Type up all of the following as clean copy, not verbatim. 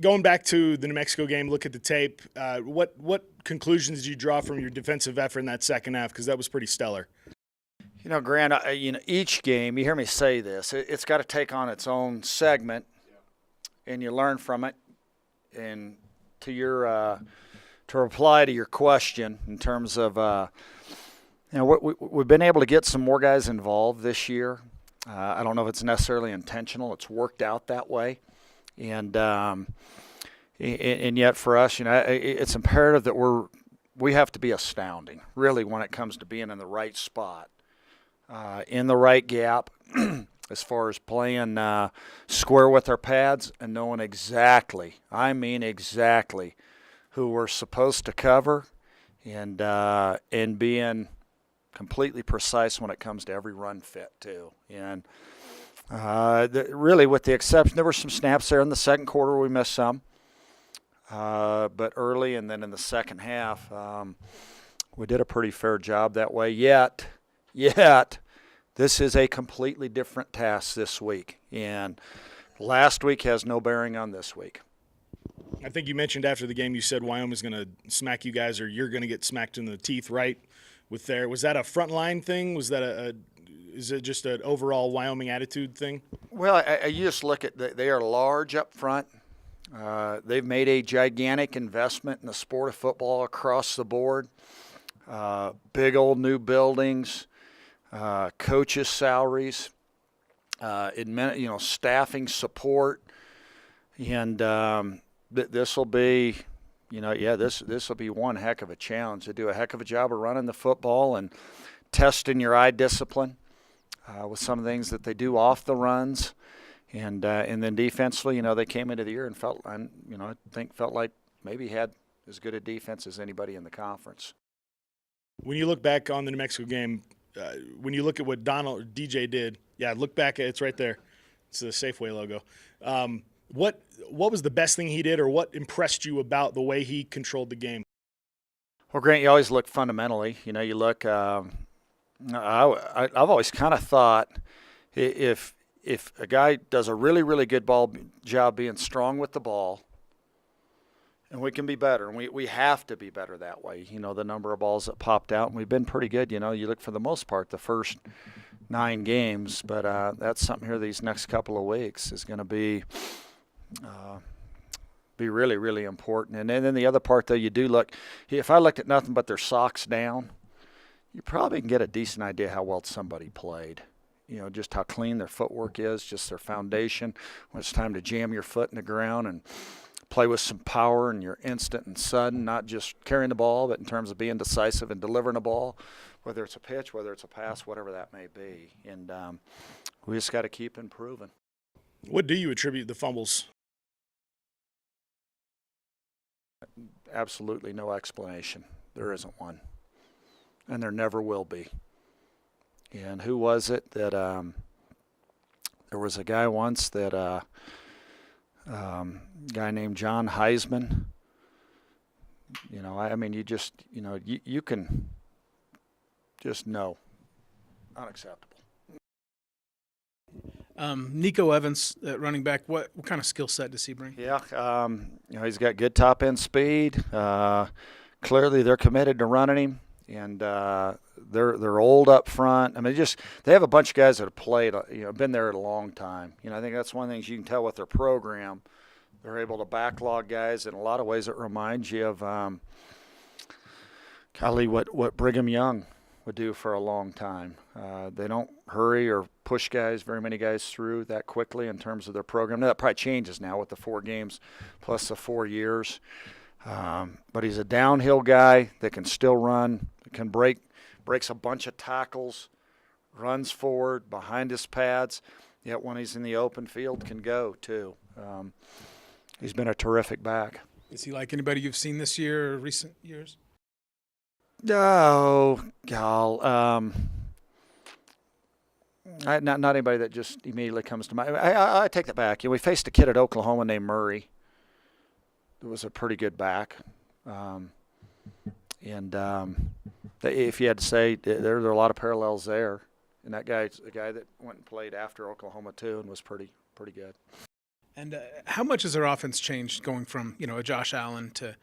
going back to the New Mexico game, look at the tape. What conclusions did you draw from your defensive effort in that second half? Because that was pretty stellar. Grant, each game, you hear me say this, it's got to take on its own segment, and you learn from it. And to reply to your question in terms of, we've been able to get some more guys involved this year. I don't know if it's necessarily intentional. It's worked out that way. And yet for us, it's imperative that we have to be astounding, really, when it comes to being in the right spot, in the right gap, as far as playing square with our pads and knowing exactly who we're supposed to cover, and being completely precise when it comes to every run fit too. And really, with the exception, there were some snaps there in the second quarter we missed some, but early and then in the second half, we did a pretty fair job that way. Yet, this is a completely different task this week, and last week has no bearing on this week. I think you mentioned after the game, you said Wyoming's going to smack you guys, or you're going to get smacked in the teeth, right? Was that a front line thing? Was that is it just an overall Wyoming attitude thing? Well, you just look at they are large up front. They've made a gigantic investment in the sport of football across the board. Big old new buildings, coaches' salaries, staffing support, and this will be. This will be one heck of a challenge. They do a heck of a job of running the football and testing your eye discipline with some of the things that they do off the runs, and then defensively, they came into the year and felt like maybe had as good a defense as anybody in the conference. When you look back on the New Mexico game, when you look at what DJ did, look back. It's right there. It's the Safeway logo. What was the best thing he did, or what impressed you about the way he controlled the game? Well, Grant, you always look fundamentally. You look. I've always kind of thought if a guy does a really, really good job being strong with the ball, and we can be better, and we have to be better that way. The number of balls that popped out, and we've been pretty good. You look for the most part the first 9 games, but that's something here these next couple of weeks is going to be really, really important. And then the other part, though, you do look – if I looked at nothing but their socks down, you probably can get a decent idea how well somebody played. Just how clean their footwork is, just their foundation. When it's time to jam your foot in the ground and play with some power, and you're instant and sudden, not just carrying the ball, but in terms of being decisive and delivering the ball, whether it's a pitch, whether it's a pass, whatever that may be. And we just got to keep improving. What do you attribute the fumbles? Absolutely no explanation. There isn't one, and there never will be. And who was it that there was a guy once that guy named John Heisman. You can just know. Unacceptable. Nico Evans, running back, what kind of skill set does he bring? Yeah, he's got good top end speed. Clearly, they're committed to running him, and they're old up front. They have a bunch of guys that have played, been there a long time. I think that's one of the things you can tell with their program. They're able to backlog guys in a lot of ways. It reminds you of, what Brigham Young would do for a long time. They don't hurry or push very many guys through that quickly in terms of their program. Now, that probably changes now with the 4 games plus the 4 years. But he's a downhill guy that can still run, can breaks a bunch of tackles, runs forward behind his pads, yet when he's in the open field can go too. He's been a terrific back. Is he like anybody you've seen this year or recent years? Oh, God. Not anybody that just immediately comes to mind. I take that back. We faced a kid at Oklahoma named Murray. It was a pretty good back. If you had to say, there are a lot of parallels there. And that guy's a guy that went and played after Oklahoma too and was pretty good. And how much has their offense changed going from, a Josh Allen to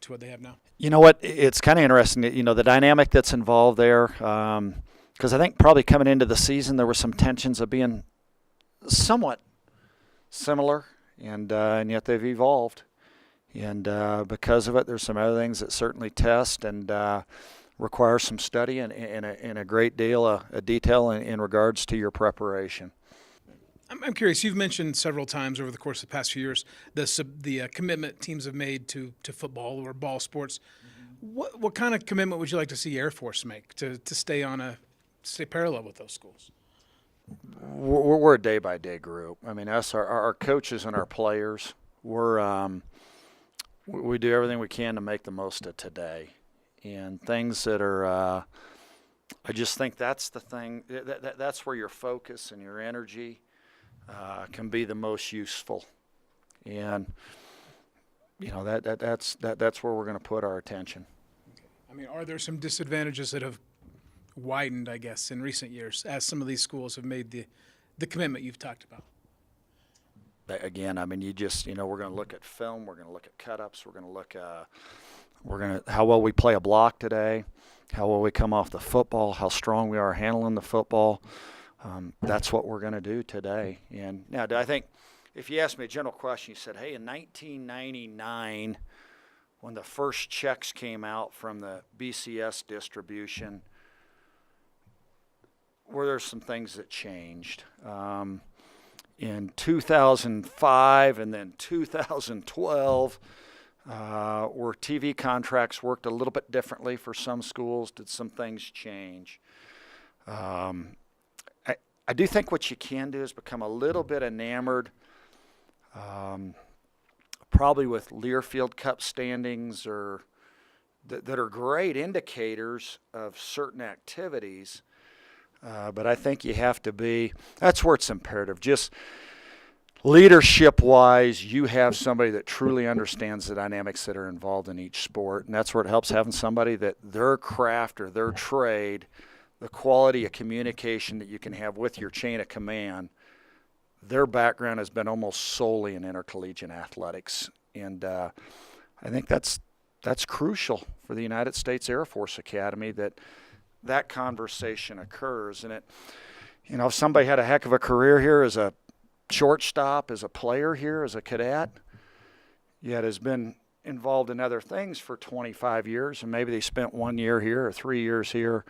what they have now? You know what? It's kind of interesting, the dynamic that's involved there. Because I think probably coming into the season there were some tensions of being somewhat similar, and yet they've evolved. And because of it, there's some other things that certainly test and require some study and a great deal of detail in regards to your preparation. I'm curious. You've mentioned several times over the course of the past few years the commitment teams have made to football or ball sports. Mm-hmm. What kind of commitment would you like to see Air Force make to stay parallel with those schools? We're a day-by-day group. I mean, our coaches and our players, we do everything we can to make the most of today. And things that are, I just think that's the thing, that's where your focus and your energy can be the most useful. And, that's where we're going to put our attention. I mean, are there some disadvantages that have widened, I guess, in recent years as some of these schools have made the commitment you've talked about? Again, I mean, we're going to look at film, we're going to look at cut-ups, we're going to look how well we play a block today, how well we come off the football, how strong we are handling the football. That's what we're going to do today. And now, I think if you asked me a general question, you said, hey, in 1999, when the first checks came out from the BCS distribution, were there some things that changed? In 2005 and then 2012, where TV contracts worked a little bit differently for some schools, did some things change? I do think what you can do is become a little bit enamored, probably with Learfield Cup standings or that are great indicators of certain activities. But I think you have to that's where it's imperative. Just leadership-wise, you have somebody that truly understands the dynamics that are involved in each sport, and that's where it helps having somebody that their craft or their trade, the quality of communication that you can have with your chain of command, their background has been almost solely in intercollegiate athletics. And I think that's crucial for the United States Air Force Academy, that conversation occurs. And if somebody had a heck of a career here as a shortstop, as a player here, as a cadet, yet has been involved in other things for 25 years, and maybe they spent 1 year here or 3 years here,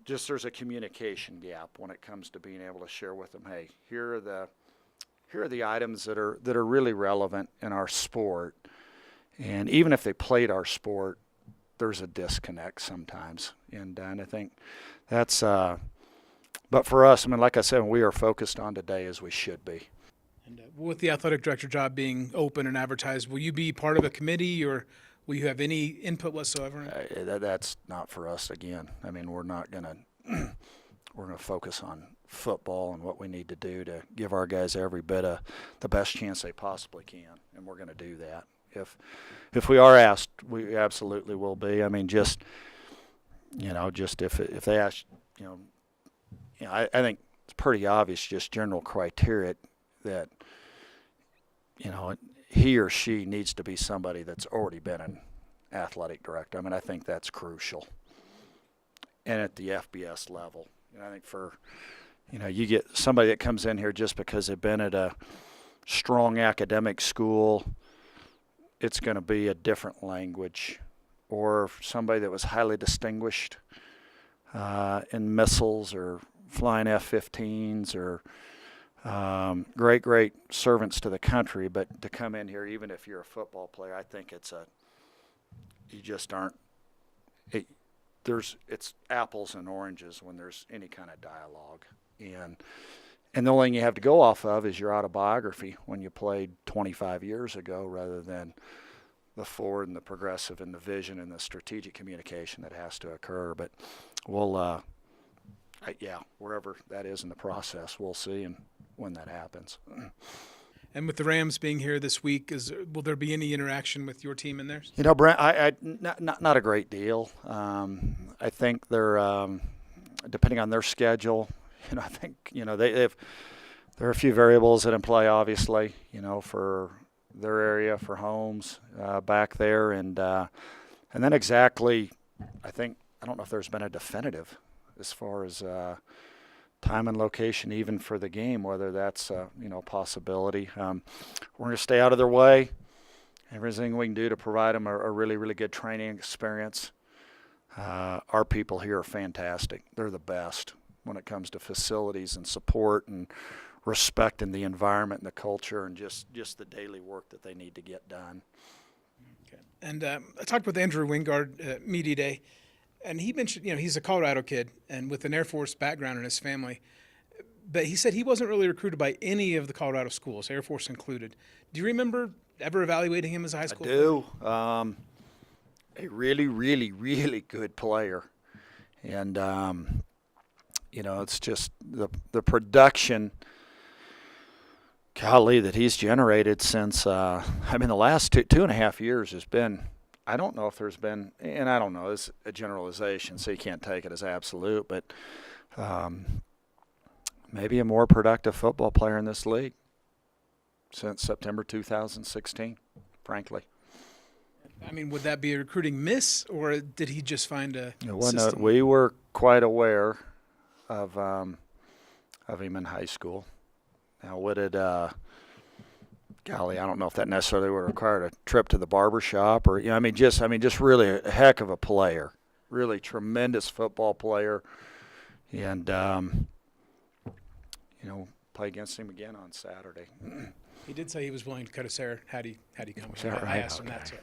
just there's a communication gap when it comes to being able to share with them, hey, here are the items that are really relevant in our sport. And even if they played our sport, there's a disconnect sometimes. And I think that's but for us, I mean, like I said, we are focused on today as we should be. And with the athletic director job being open and advertised, will you be part of a committee or will you have any input whatsoever? That's not for us again. I mean, we're not going to we're going to focus on football and what we need to do to give our guys every bit of the best chance they possibly can, and we're going to do that. If we are asked, we absolutely will be. I mean, just if they ask, I think it's pretty obvious, just general criteria that he or she needs to be somebody that's already been an athletic director. I mean, I think that's crucial. And at the FBS level, I think you get somebody that comes in here just because they've been at a strong academic school, it's going to be a different language. Or somebody that was highly distinguished in missiles or flying F-15s or great servants to the country, but to come in here, even if you're a football player, I think you just aren't. It's apples and oranges when there's any kind of dialogue, and the only thing you have to go off of is your autobiography when you played 25 years ago, rather than the forward and the progressive and the vision and the strategic communication that has to occur. But we'll, wherever that is in the process, we'll see and when that happens. And with the Rams being here this week, will there be any interaction with your team and theirs? Brent, not a great deal. I think they're depending on their schedule. I think they've there are a few variables that in play, obviously, for their area, for homes back there, and then exactly, I don't know if there's been a definitive as far as time and location, even for the game, whether that's a possibility. We're going to stay out of their way. Everything we can do to provide them a really, really good training experience. Our people here are fantastic. They're the best when it comes to facilities and support and respect in the environment and the culture and just the daily work that they need to get done. Okay. And I talked with Andrew Wingard at Media Day, and he mentioned, he's a Colorado kid and with an Air Force background in his family. But he said he wasn't really recruited by any of the Colorado schools, Air Force included. Do you remember ever evaluating him as a high school player? I do. A really, really, really good player. And, it's just the production, golly, that he's generated since, the last 2.5 years has been, I don't know if there's been, and I don't know, it's a generalization, so you can't take it as absolute, but maybe a more productive football player in this league since September 2016, frankly. Would that be a recruiting miss, or did he just find a system? We were quite aware of him in high school. Now, would it golly, I don't know if that necessarily would require a trip to the barber shop or, just really a heck of a player, really tremendous football player. And, play against him again on Saturday. He did say he was willing to cut his hair had he come. Is that right? I asked him that, too.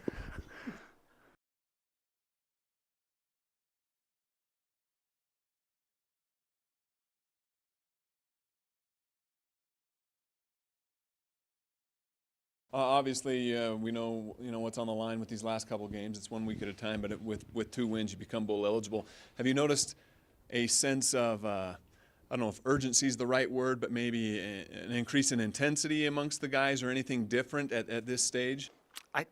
Obviously, we know what's on the line with these last couple of games. It's 1 week at a time, but with 2 wins, you become bowl eligible. Have you noticed a sense of I don't know if urgency is the right word, but maybe an increase in intensity amongst the guys, or anything different at this stage? I'm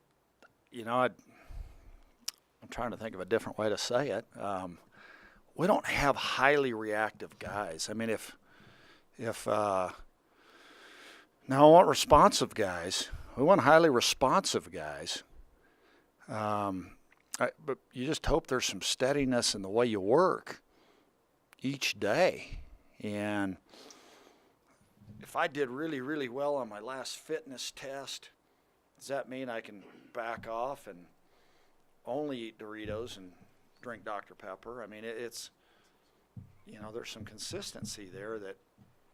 trying to think of a different way to say it. We don't have highly reactive guys. Now I want responsive guys. We want highly responsive guys. But you just hope there's some steadiness in the way you work each day. And if I did really, really well on my last fitness test, does that mean I can back off and only eat Doritos and drink Dr. Pepper? It's, there's some consistency there that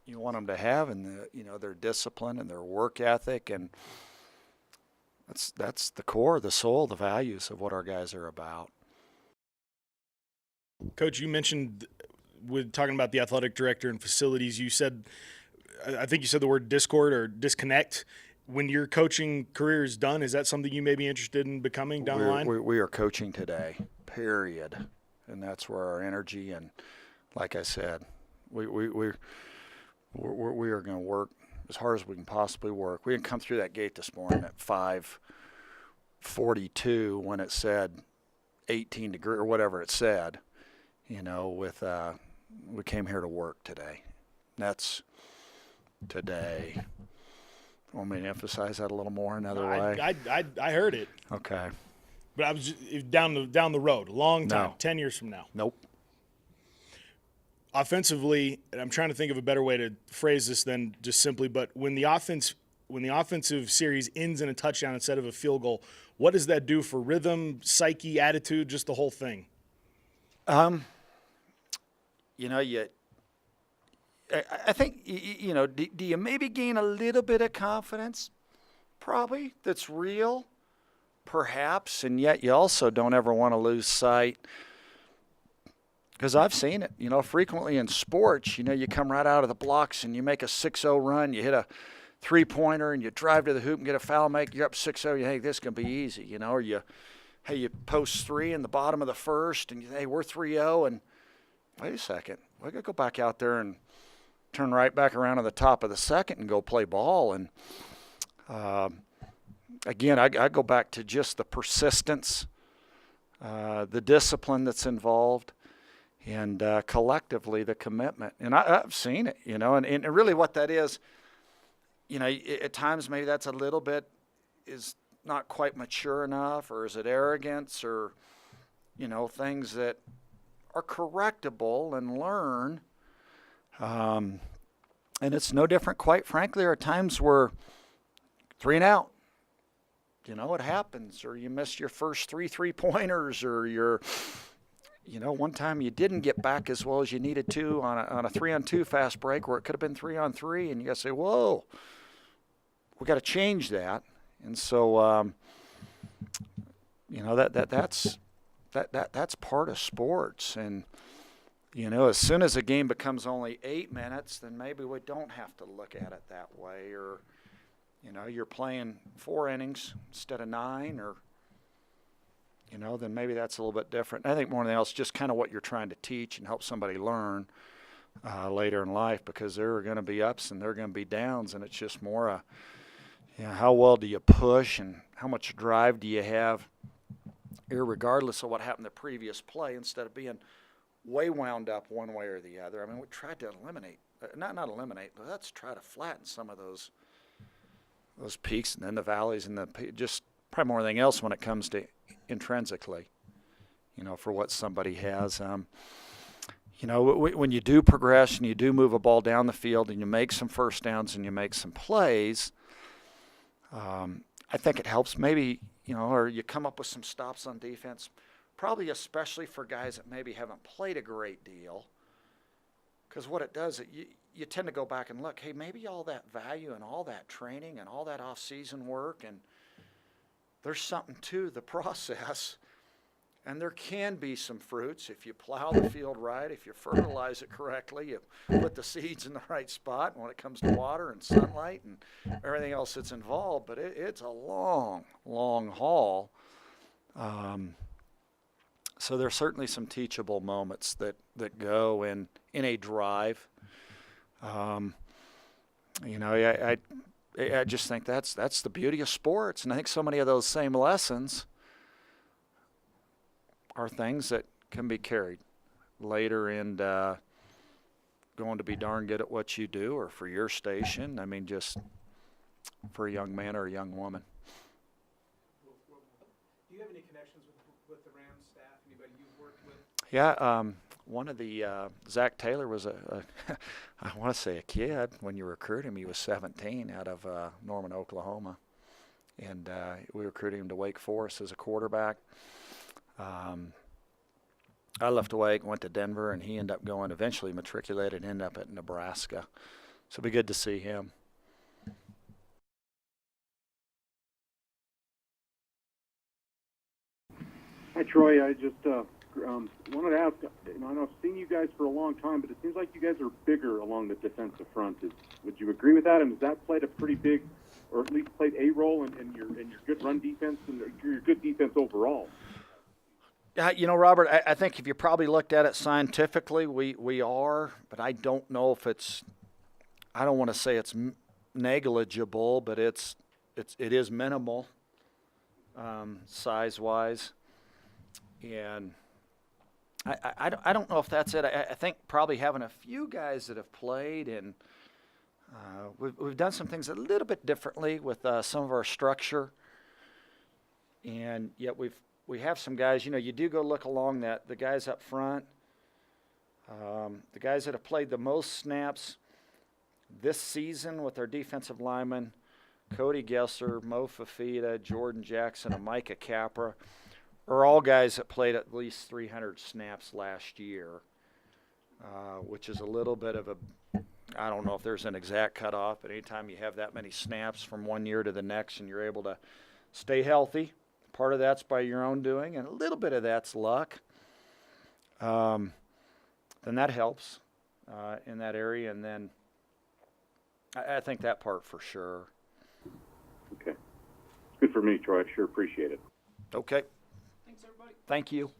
you want them to have, and their discipline and their work ethic, and that's the core, the soul, the values of what our guys are about. Coach, you mentioned with talking about the athletic director and facilities, you said, I think you said the word discord or disconnect. When your coaching career is done, is that something you may be interested in becoming down the line? We are coaching today, period, and that's where our energy and, like I said, we are going to work as hard as we can possibly work. We didn't come through that gate this morning at 5:42 when it said 18 degrees or whatever it said. We came here to work today. That's today. Want me to emphasize that a little more another way? I heard it. Okay. But I was down the road, a long time, 10 years from now. Nope. Offensively, and I'm trying to think of a better way to phrase this than just simply, but when the offensive series ends in a touchdown instead of a field goal, what does that do for rhythm, psyche, attitude, just the whole thing? I think, do you maybe gain a little bit of confidence? Probably, that's real, perhaps, and yet you also don't ever want to lose sight. Because I've seen it, frequently in sports, you come right out of the blocks and you make a 6-0 run, you hit a three-pointer and you drive to the hoop and get a foul, you're up 6-0, you think this can be easy, or you post 3 in the bottom of the first and you think, hey, we're 3-0, and wait a second, we got to go back out there and turn right back around to the top of the second and go play ball. And again, I go back to just the persistence, the discipline that's involved, and collectively the commitment. And I've seen it, and really what that is, at times maybe that's a little bit is not quite mature enough, or is it arrogance, or, things that are correctable and learn. And it's no different, quite frankly. There are times where 3 and out, it happens, or you miss your first 3 3-pointers, or one time you didn't get back as well as you needed to on a 3-on-2 fast break where it could have been 3-on-3, and you got to say, whoa, we got to change that. And so, that's part of sports. And, as soon as a game becomes only 8 minutes, then maybe we don't have to look at it that way. Or, you're playing 4 innings instead of 9, or, then maybe that's a little bit different. I think more than else, just kind of what you're trying to teach and help somebody learn later in life, because there are going to be ups and there are going to be downs, and it's just more how well do you push and how much drive do you have, irregardless of what happened the previous play, instead of being way wound up one way or the other. I mean, we tried to eliminate, not eliminate, but let's try to flatten some of those peaks and then the valleys and just probably more than anything else when it comes to intrinsically, for what somebody has. When you do progress and you do move a ball down the field and you make some first downs and you make some plays, I think it helps maybe, or you come up with some stops on defense, probably especially for guys that maybe haven't played a great deal. Because what it does, you tend to go back and look, hey, maybe all that value and all that training and all that off-season work, and there's something to the process. And there can be some fruits if you plow the field right, if you fertilize it correctly, you put the seeds in the right spot when it comes to water and sunlight and everything else that's involved. But it's a long, long haul. So there's certainly some teachable moments that go in a drive. I just think that's the beauty of sports. And I think so many of those same lessons are things that can be carried later and going to be darn good at what you do, or for your station. I mean, just for a young man or a young woman. Do you have any connections with the Rams staff? Anybody you've worked with? Yeah, one of the Zach Taylor was I want to say a kid when you recruit him. He was 17 out of Norman, Oklahoma, and we recruited him to Wake Forest as a quarterback. I left Wake, went to Denver, and he ended up going, eventually matriculated, ended up at Nebraska. So it'll be good to see him. Hi, Troy. I just wanted to ask, I know I've seen you guys for a long time, but it seems like you guys are bigger along the defensive front. Would you agree with that? And has that played a pretty big, or at least played a role in your good run defense and your good defense overall? Robert, I think if you probably looked at it scientifically, we are, but I don't know if I don't want to say it's negligible, but it is minimal size-wise. And I don't know if that's it. I think probably having a few guys that have played, and we've done some things a little bit differently with some of our structure, and yet we have some guys, you do go look along the guys up front, the guys that have played the most snaps this season with our defensive linemen, Cody Gesser, Mo Fafita, Jordan Jackson, and Micah Capra, are all guys that played at least 300 snaps last year, which is a little bit of I don't know if there's an exact cutoff, but anytime you have that many snaps from one year to the next and you're able to stay healthy, part of that's by your own doing, and a little bit of that's luck, then that helps in that area. And then I think that part for sure. Okay. Good for me, Troy. I sure appreciate it. Okay. Thanks, everybody. Thank you.